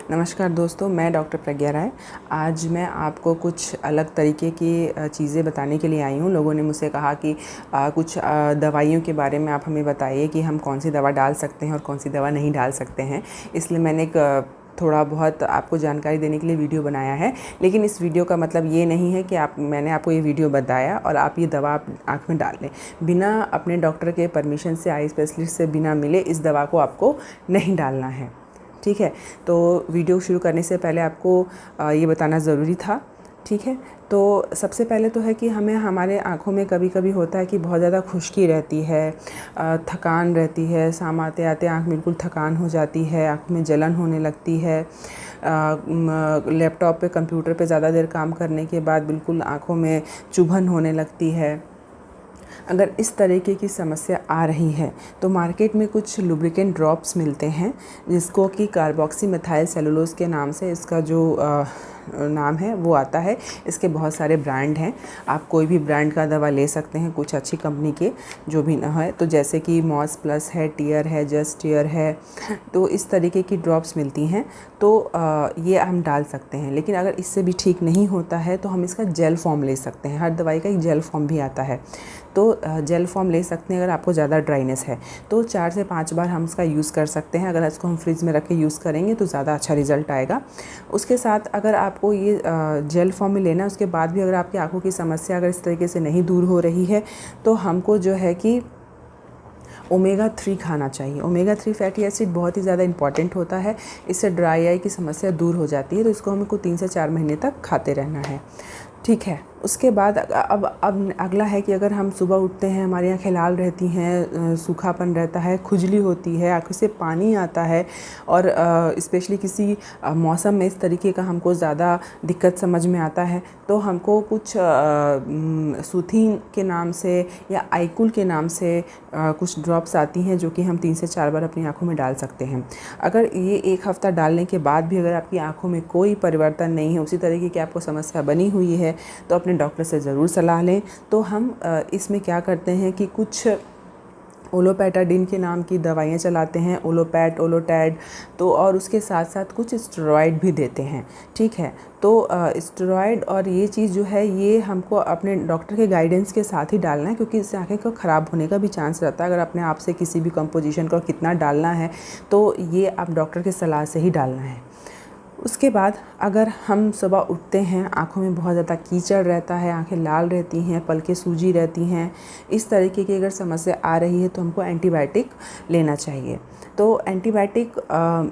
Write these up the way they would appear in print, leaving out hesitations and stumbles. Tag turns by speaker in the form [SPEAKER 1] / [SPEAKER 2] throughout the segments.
[SPEAKER 1] नमस्कार दोस्तों, मैं डॉक्टर प्रज्ञा राय। आज मैं आपको कुछ अलग तरीके की चीज़ें बताने के लिए आई हूँ। लोगों ने मुझसे कहा कि कुछ दवाइयों के बारे में आप हमें बताइए कि हम कौन सी दवा डाल सकते हैं और कौन सी दवा नहीं डाल सकते हैं। इसलिए मैंने एक थोड़ा बहुत आपको जानकारी देने के लिए वीडियो बनाया है। लेकिन इस वीडियो का मतलब ये नहीं है कि मैंने आपको ये वीडियो बताया और आप ये दवा आप आँख में डाल लें। बिना अपने डॉक्टर के परमिशन से, आई स्पेशलिस्ट से बिना मिले इस दवा को आपको नहीं डालना है। ठीक है, तो वीडियो शुरू करने से पहले आपको ये बताना ज़रूरी था। ठीक है, तो सबसे पहले तो है कि हमें हमारे आँखों में कभी कभी होता है कि बहुत ज़्यादा खुश्की रहती है, थकान रहती है। शाम आते आते आँख बिल्कुल थकान हो जाती है, आँख में जलन होने लगती है। लैपटॉप पे, कंप्यूटर पे ज़्यादा देर काम करने के बाद बिल्कुल आँखों में चुभन होने लगती है। अगर इस तरीके की समस्या आ रही है तो मार्केट में कुछ लुब्रिकेंट ड्रॉप्स मिलते हैं, जिसको कि कार्बोक्सी मेथाइल सेलुलोज के नाम से इसका जो नाम है वो आता है। इसके बहुत सारे ब्रांड हैं, आप कोई भी ब्रांड का दवा ले सकते हैं, कुछ अच्छी कंपनी के जो भी ना है। तो जैसे कि मॉस प्लस है, टीयर है, जस्ट टीयर है, तो इस तरीके की ड्रॉप्स मिलती हैं। तो ये हम डाल सकते हैं। लेकिन अगर इससे भी ठीक नहीं होता है तो हम इसका जेल फॉर्म ले सकते हैं। हर दवाई का एक जेल फॉर्म भी आता है, तो जेल फॉर्म ले सकते हैं। अगर आपको ज़्यादा ड्राइनेस है तो 4 से 5 बार हम इसका यूज़ कर सकते हैं। अगर इसको हम फ्रिज में रख के यूज़ करेंगे तो ज़्यादा अच्छा रिज़ल्ट आएगा। उसके साथ अगर आपको ये जेल फॉर्म में लेना है, उसके बाद भी अगर आपकी आँखों की समस्या अगर इस तरीके से नहीं दूर हो रही है तो हमको जो है कि ओमेगा 3 खाना चाहिए। ओमेगा 3 फैटी एसिड बहुत ही ज़्यादा इंपॉर्टेंट होता है। इससे ड्राई आई की समस्या दूर हो जाती है। तो इसको हमको 3 से 4 महीने तक खाते रहना है। ठीक है, उसके बाद अब अगला है कि अगर हम सुबह उठते हैं, हमारी आँखें लाल रहती हैं, सूखापन रहता है, खुजली होती है, आँखों से पानी आता है और स्पेशली किसी मौसम में इस तरीके का हमको ज़्यादा दिक्कत समझ में आता है, तो हमको कुछ सूथिंग के नाम से या आइकुल के नाम से कुछ ड्रॉप्स आती हैं जो कि हम 3 से 4 बार अपनी आँखों में डाल सकते हैं। अगर ये 1 हफ़्ता डालने के बाद भी अगर आपकी आँखों में कोई परिवर्तन नहीं है, उसी तरीके की आपको समस्या बनी हुई है, तो अपने डॉक्टर से ज़रूर सलाह लें। तो हम इसमें क्या करते हैं कि कुछ ओलोपैटाडिन के नाम की दवाइयाँ चलाते हैं, ओलोपैट, ओलोटैड, तो और उसके साथ साथ कुछ स्टेरॉइड भी देते हैं। ठीक है, तो स्टेरॉइड और ये चीज़ जो है ये हमको अपने डॉक्टर के गाइडेंस के साथ ही डालना है, क्योंकि इससे आँखें को ख़राब होने का भी चांस रहता है। अगर अपने आप से किसी भी कंपोजिशन को कितना डालना है तो ये आप डॉक्टर की सलाह से ही डालना है। उसके बाद अगर हम सुबह उठते हैं, आँखों में बहुत ज़्यादा कीचड़ रहता है, आँखें लाल रहती हैं, पलकें सूजी रहती हैं, इस तरीके की अगर समस्या आ रही है तो हमको एंटीबायोटिक लेना चाहिए। तो एंटीबायोटिक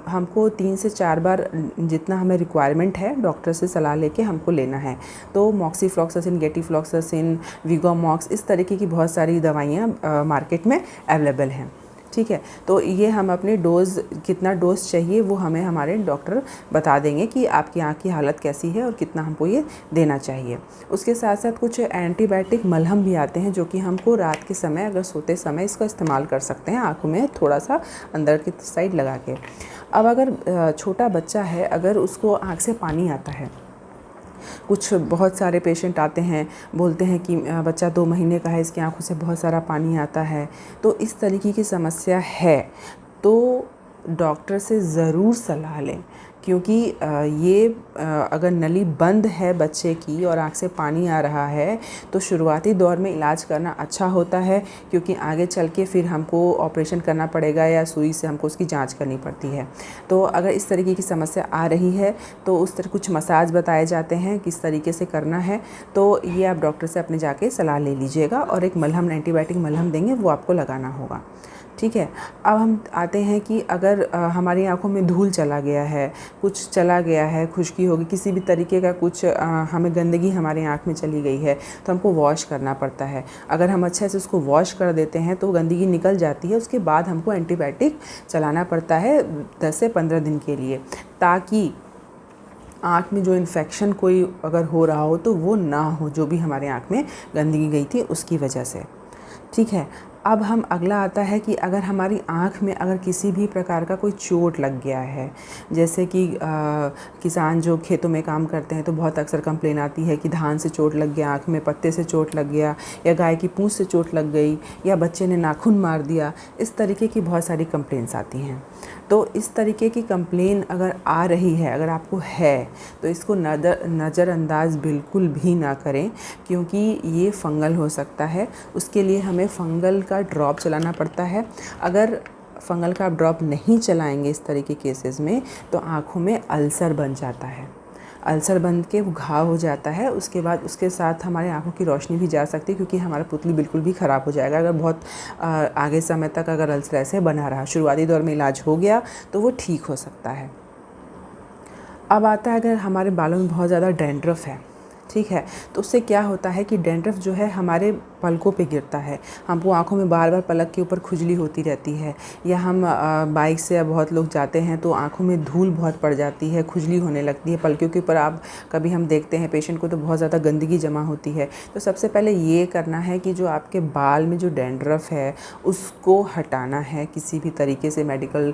[SPEAKER 1] हमको 3 से 4 बार जितना हमें रिक्वायरमेंट है डॉक्टर से सलाह लेके हमको लेना है। तो मॉक्सीफ्लॉक्सासिन, गेटिफ्लॉक्सासिन, विगोमॉक्स, इस तरीके की बहुत सारी दवाइयाँ मार्केट में अवेलेबल हैं। ठीक है, तो ये हम अपने डोज़, कितना डोज़ चाहिए वो हमें हमारे डॉक्टर बता देंगे कि आपकी आँख की हालत कैसी है और कितना हमको ये देना चाहिए। उसके साथ साथ कुछ एंटीबायोटिक मलहम भी आते हैं जो कि हमको रात के समय, अगर सोते समय इसका इस्तेमाल कर सकते हैं, आँखों में थोड़ा सा अंदर की साइड लगा के। अब अगर छोटा बच्चा है, अगर उसको आँख से पानी आता है, कुछ बहुत सारे पेशेंट आते हैं, बोलते हैं कि बच्चा 2 महीने का है, इसकी आँखों से बहुत सारा पानी आता है, तो इस तरीके की समस्या है तो डॉक्टर से ज़रूर सलाह लें। क्योंकि ये अगर नली बंद है बच्चे की और आँख से पानी आ रहा है तो शुरुआती दौर में इलाज करना अच्छा होता है, क्योंकि आगे चल के फिर हमको ऑपरेशन करना पड़ेगा या सुई से हमको उसकी जांच करनी पड़ती है। तो अगर इस तरीके की समस्या आ रही है तो उस तरह कुछ मसाज बताए जाते हैं किस तरीके से करना है, तो ये आप डॉक्टर से अपने जाके सलाह ले लीजिएगा और एक मलहम, एंटीबायोटिक मलहम देंगे, वो आपको लगाना होगा। ठीक है, अब हम आते हैं कि अगर हमारी आँखों में धूल चला गया है, कुछ चला गया है, खुश्की होगी, किसी भी तरीके का कुछ हमें गंदगी हमारी आँख में चली गई है तो हमको वॉश करना पड़ता है। अगर हम अच्छे से उसको वॉश कर देते हैं तो गंदगी निकल जाती है। उसके बाद हमको एंटीबायोटिक चलाना पड़ता है 10 से 15 दिन के लिए, ताकि आँख में जो इन्फेक्शन कोई अगर हो रहा हो तो वो ना हो, जो भी हमारे आँख में गंदगी गई थी उसकी वजह से। ठीक है, अब हम अगला आता है कि अगर हमारी आँख में अगर किसी भी प्रकार का कोई चोट लग गया है, जैसे कि किसान जो खेतों में काम करते हैं तो बहुत अक्सर कंप्लेन आती है कि धान से चोट लग गया, आँख में पत्ते से चोट लग गया, या गाय की पूँछ से चोट लग गई, या बच्चे ने नाखून मार दिया। इस तरीके की बहुत सारी कंप्लेंट्स आती हैं। तो इस तरीके की कंप्लेन अगर आ रही है, अगर आपको है, तो इसको नज़रअंदाज बिल्कुल भी ना करें, क्योंकि ये फंगल हो सकता है। उसके लिए हमें फंगल का ड्रॉप चलाना पड़ता है। अगर फंगल का आप ड्रॉप नहीं चलाएंगे इस तरह के केसेस में, तो आँखों में अल्सर बन जाता है। अल्सर बन के वो घाव हो जाता है। उसके बाद उसके साथ हमारे आँखों की रोशनी भी जा सकती है, क्योंकि हमारा पुतली बिल्कुल भी ख़राब हो जाएगा अगर बहुत आगे समय तक अगर अल्सर ऐसे बना रहा। शुरुआती दौर में इलाज हो गया तो वो ठीक हो सकता है। अब आता है अगर हमारे बालों में बहुत ज़्यादा डैंड्रफ है, ठीक है, तो उससे क्या होता है कि डैंड्रफ जो है हमारे पलकों पे गिरता है। हमको आँखों में बार बार पलक के ऊपर खुजली होती रहती है, या हम बाइक से बहुत लोग जाते हैं तो आँखों में धूल बहुत पड़ जाती है, खुजली होने लगती है पलकों के ऊपर। आप कभी हम देखते हैं पेशेंट को तो बहुत ज़्यादा गंदगी जमा होती है। तो सबसे पहले ये करना है कि जो आपके बाल में जो डैंड्रफ है उसको हटाना है किसी भी तरीके से, मेडिकल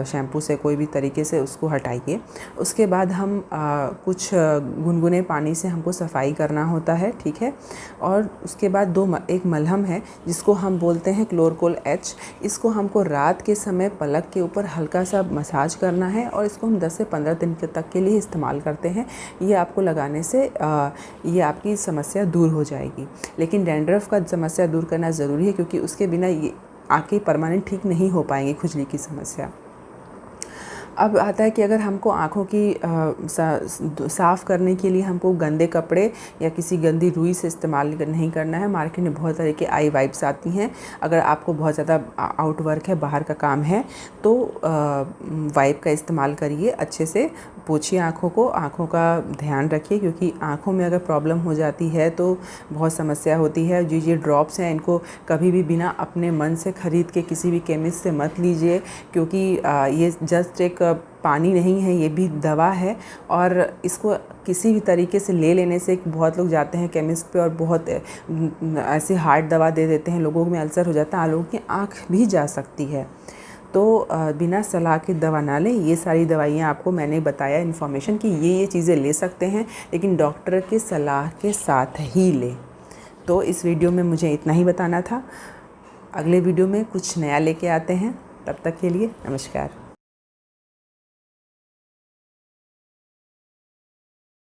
[SPEAKER 1] शैम्पू से कोई भी तरीके से उसको हटाइए। उसके बाद हम कुछ गुनगुने पानी से हमको सफाई करना होता है, ठीक है। और उसके बाद एक मलहम है जिसको हम बोलते हैं क्लोरकोल एच। इसको हमको रात के समय पलक के ऊपर हल्का सा मसाज करना है, और इसको हम 10 से 15 दिन तक के लिए इस्तेमाल करते हैं। ये आपको लगाने से ये आपकी समस्या दूर हो जाएगी। लेकिन डैंड्रफ का समस्या दूर करना ज़रूरी है, क्योंकि उसके बिना ये आँखें परमानेंट ठीक नहीं हो पाएंगी खुजली की समस्या। अब आता है कि अगर हमको आँखों की साफ़ करने के लिए हमको गंदे कपड़े या किसी गंदी रुई से इस्तेमाल नहीं करना है। मार्केट में बहुत तरह के आई वाइप्स आती हैं। अगर आपको बहुत ज़्यादा आउटवर्क है, बाहर का काम है, तो वाइप का इस्तेमाल करिए, अच्छे से पोछिए आँखों को, आँखों का ध्यान रखिए, क्योंकि आँखों में अगर प्रॉब्लम हो जाती है तो बहुत समस्या होती है। जो ये ड्रॉप्स हैं इनको कभी भी बिना अपने मन से ख़रीद के किसी भी केमिस्ट से मत लीजिए, क्योंकि ये जस्ट एक पानी नहीं है, ये भी दवा है। और इसको किसी भी तरीके से ले लेने से, बहुत लोग जाते हैं केमिस्ट पे और बहुत ऐसी हार्ड दवा दे देते हैं, लोगों में अल्सर हो जाता है, लोगों की आँख भी जा सकती है। तो बिना सलाह के दवा ना लें। ये सारी दवाइयाँ आपको मैंने बताया इन्फॉर्मेशन कि ये चीज़ें ले सकते हैं, लेकिन डॉक्टर के सलाह के साथ ही लें। तो इस वीडियो में मुझे इतना ही बताना था। अगले वीडियो में कुछ नया लेके आते हैं, तब तक के लिए नमस्कार।